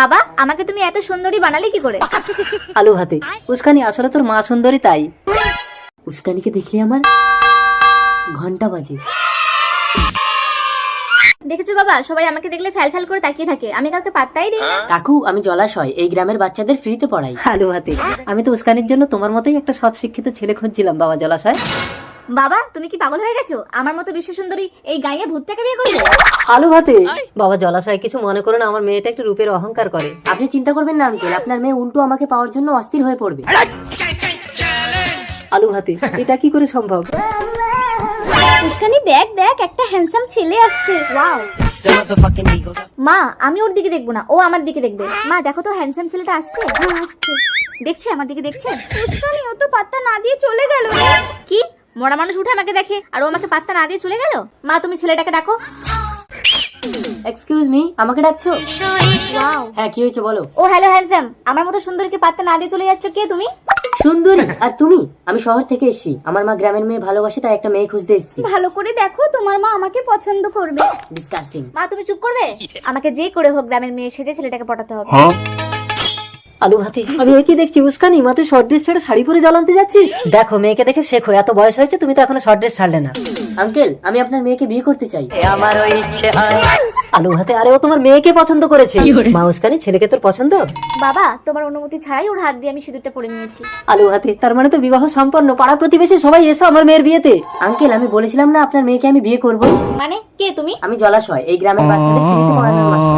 বাবা আমাকে তুমি এত সুন্দরী বানালে কি করে? আলু হাতে। উস্কানি, আসলে তোর মা সুন্দরী তাই। উস্কানিকে দেখলে আমার ঘন্টা বাজে। দেখেছো বাবা, সবাই আমাকে দেখলে ফ্যাল ফ্যাল করে তাকিয়ে থাকে, আমি কাউকে পাত্তাই দিই না। কাকু, আমি জলাশয় এই গ্রামের বাচ্চাদের ফ্রিতে পড়াই। আলু হাতে, আমি তো উস্কানির জন্য তোমার মতোই একটা সৎ শিক্ষিত ছেলে খুঁজছিলাম বাবা জলাশয়। বাবা তুমি কি পাগল হয়ে গেছো? আমার মতো বিশ্ব সুন্দরী এই গায়ে ভূতটাকে বিয়ে করবে? আলু হাতে, বাবা জলাশয় কিছু মনে করো না, আমার মেয়েটা একটু রূপের অহংকার করে। আপনি চিন্তা করবেন না আঙ্কেল, আপনার মেয়ে উল্টো আমাকে পাওয়ার জন্য অস্থির হয়ে পড়বে। আলু হাতে, এটা কি করে সম্ভব? উস্কানি দেখ দেখ, একটা হ্যান্ডসাম ছেলে আসছে। ওয়াও। মা আমি ওর দিকে দেখবো না, ও আমার দিকে দেখবে। মা দেখো তো হ্যান্ডসাম ছেলেটা আসছে। হ্যাঁ আসছে, দেখছে আমার দিকে দেখছে। উস্কানি ও তো পাত্তা না দিয়ে চলে গেল। কি মরা মানুষ উঠে আমাকে দেখে আর ও আমাকে পাত্তা না দিয়ে চলে গেল? মা তুমি ছেলেটাকে ডাকো। এক্সকিউজ মি, আমাকে ডাকছো? ওয়াও। হ্যাঁ, কি হয়েছে বলো। ও হ্যালো হ্যান্ডসাম, আমার মতো সুন্দরীকে পাত্তা না দিয়ে চলে যাচ্ছ, কে তুমি? সুন্দরী আর তুমি? আমি শহর থেকে এসেছি, আমার মা গ্রামের মেয়ে ভালোবাসে, তাই একটা মেয়ে খুঁজতে এসেছি। ভালো করে দেখো, তোমার মা আমাকে পছন্দ করবে। ডিসকাস্টিং। মা তুমি চুপ করবে? আমাকে যে করে হোক গ্রামের মেয়ে সেজে ছেলেটাকে পটাতে হবে। আলু হাতে, আমি কি দেখছি উস্কানি মাত্র শর্ট ড্রেস ছেড়ে শাড়ি পরে জ্বালাতে যাচ্ছিস? দেখো মেয়েকে দেখে শেখো, এত বয়স হয়েছে তুমি তো এখনো শর্ট ড্রেস ছাড়লে না। আঙ্কেল, আমি আপনার মেয়েকে বিয়ে করতে চাই। আমার ওই ইচ্ছে হয়। আলু হাতে, আরে ও তোমার মেয়েকে পছন্দ করেছে। মা উস্কানি, ছেলেকে তোর পছন্দ? বাবা তোমার অনুমতি ছাড়াই ওর হাত দিয়ে আমি সিঁদুরটা পরে নিয়েছি। আলু হাতে, তার মানে তো বিবাহ সম্পন্ন। পাড়া প্রতিবেশী সবাই এসো আমার মেয়ের বিয়েতে। আঙ্কেল, আমি বলেছিলাম না আপনার মেয়েকে আমি বিয়ে করব। মানে কে তুমি? আমি জলাশয় এই গ্রামের বাচ্চাদের ফ্রিতে পড়ানোর মাস্টার।